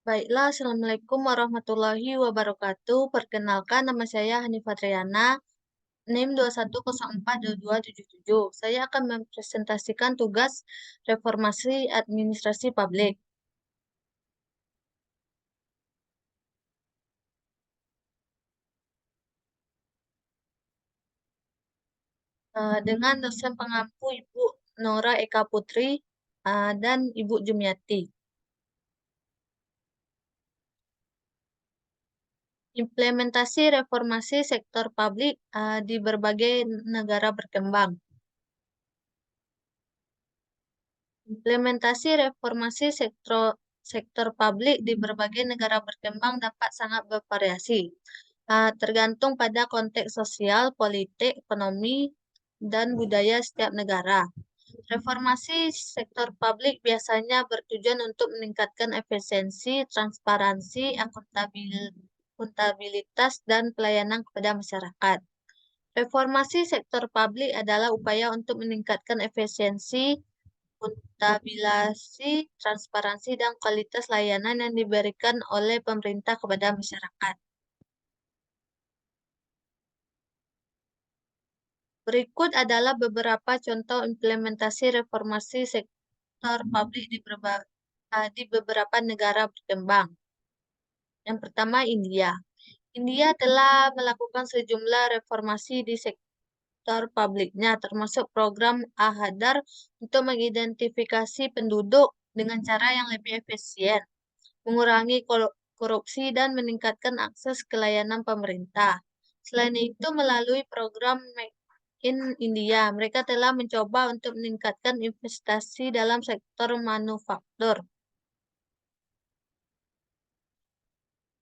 Baiklah, Assalamualaikum warahmatullahi wabarakatuh. Perkenalkan, nama saya Hanifah Triana, NIM 21042277. Saya akan mempresentasikan tugas reformasi administrasi publik. Dengan dosen pengampu Ibu Nora Eka Putri dan Ibu Jumiati. Implementasi reformasi sektor publik di berbagai negara berkembang. Implementasi reformasi sektor publik di berbagai negara berkembang dapat sangat bervariasi, tergantung pada konteks sosial, politik, ekonomi, dan budaya setiap negara. Reformasi sektor publik biasanya bertujuan untuk meningkatkan efisiensi, transparansi, akuntabilitas, dan pelayanan kepada masyarakat. Reformasi sektor publik adalah upaya untuk meningkatkan efisiensi, akuntabilitas, transparansi, dan kualitas layanan yang diberikan oleh pemerintah kepada masyarakat. Berikut adalah beberapa contoh implementasi reformasi sektor publik di beberapa negara berkembang. Yang pertama, India. India telah melakukan sejumlah reformasi di sektor publiknya, termasuk program Ahadar untuk mengidentifikasi penduduk dengan cara yang lebih efisien, mengurangi korupsi, dan meningkatkan akses ke layanan pemerintah. Selain itu, melalui program Make in India, mereka telah mencoba untuk meningkatkan investasi dalam sektor manufaktur.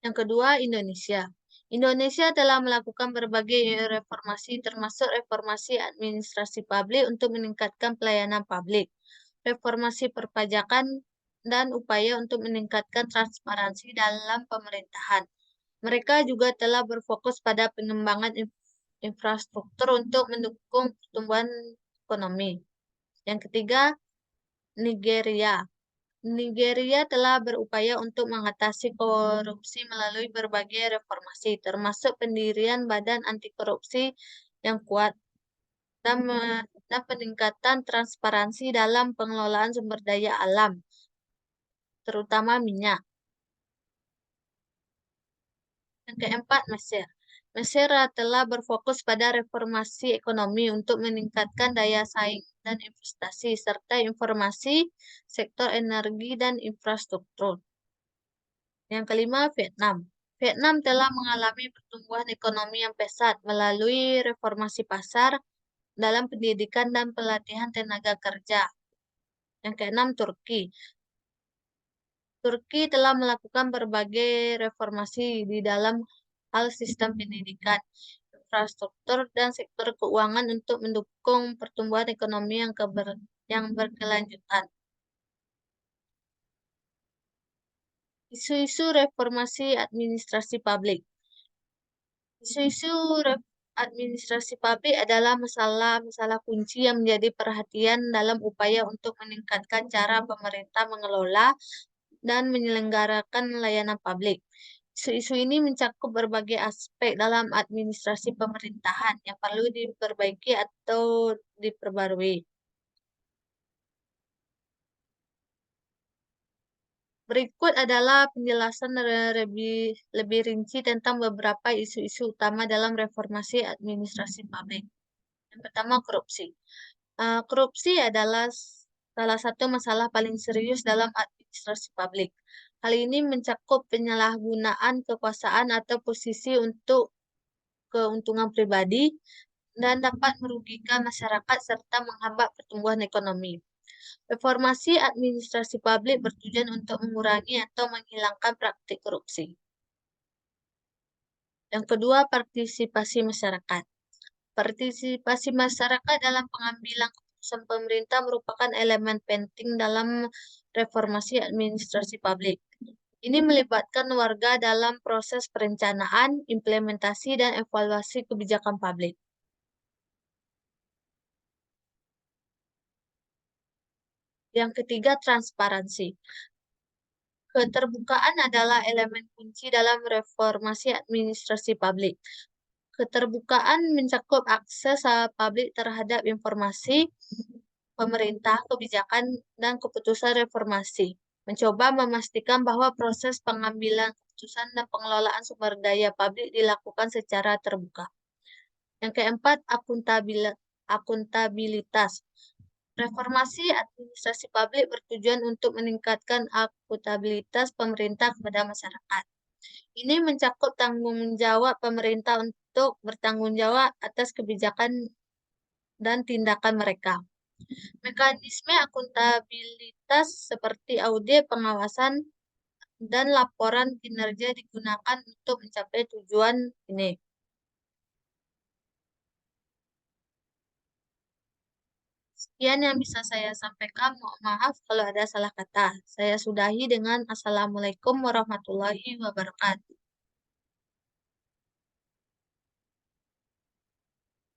Yang kedua, Indonesia. Indonesia telah melakukan berbagai reformasi, termasuk reformasi administrasi publik untuk meningkatkan pelayanan publik, reformasi perpajakan, dan upaya untuk meningkatkan transparansi dalam pemerintahan. Mereka juga telah berfokus pada pengembangan infrastruktur untuk mendukung pertumbuhan ekonomi. Yang ketiga, Nigeria. Nigeria telah berupaya untuk mengatasi korupsi melalui berbagai reformasi, termasuk pendirian badan anti korupsi yang kuat dan peningkatan transparansi dalam pengelolaan sumber daya alam, terutama minyak. Yang keempat, Mesir. Mesir telah berfokus pada reformasi ekonomi untuk meningkatkan daya saing dan investasi, serta informasi, sektor energi, dan infrastruktur. Yang kelima, Vietnam. Vietnam telah mengalami pertumbuhan ekonomi yang pesat melalui reformasi pasar dalam pendidikan dan pelatihan tenaga kerja. Yang keenam, Turki. Turki telah melakukan berbagai reformasi di dalam hal sistem pendidikan, infrastruktur, dan sektor keuangan untuk mendukung pertumbuhan ekonomi yang berkelanjutan. Isu-isu reformasi administrasi publik. Isu-isu administrasi publik adalah masalah-masalah kunci yang menjadi perhatian dalam upaya untuk meningkatkan cara pemerintah mengelola dan menyelenggarakan layanan publik. Isu-isu ini mencakup berbagai aspek dalam administrasi pemerintahan yang perlu diperbaiki atau diperbarui. Berikut adalah penjelasan lebih rinci tentang beberapa isu-isu utama dalam reformasi administrasi publik. Yang pertama, korupsi. Korupsi adalah salah satu masalah paling serius dalam administrasi publik. Hal ini mencakup penyalahgunaan kekuasaan atau posisi untuk keuntungan pribadi dan dapat merugikan masyarakat serta menghambat pertumbuhan ekonomi. Reformasi administrasi publik bertujuan untuk mengurangi atau menghilangkan praktik korupsi. Yang kedua, partisipasi masyarakat. Partisipasi masyarakat dalam pengambilan keputusan pemerintah merupakan elemen penting dalam reformasi administrasi publik. Ini melibatkan warga dalam proses perencanaan, implementasi, dan evaluasi kebijakan publik. Yang ketiga, transparansi. Keterbukaan adalah elemen kunci dalam reformasi administrasi publik. Keterbukaan mencakup akses publik terhadap informasi, pemerintah, kebijakan, dan keputusan reformasi. Mencoba memastikan bahwa proses pengambilan keputusan dan pengelolaan sumber daya publik dilakukan secara terbuka. Yang keempat, akuntabilitas. Reformasi administrasi publik bertujuan untuk meningkatkan akuntabilitas pemerintah kepada masyarakat. Ini mencakup tanggung jawab pemerintah untuk bertanggung jawab atas kebijakan dan tindakan mereka. Mekanisme akuntabilitas seperti audit, pengawasan, dan laporan kinerja digunakan untuk mencapai tujuan ini. Sekian yang bisa saya sampaikan. Mohon maaf kalau ada salah kata. Saya sudahi dengan Assalamualaikum warahmatullahi wabarakatuh.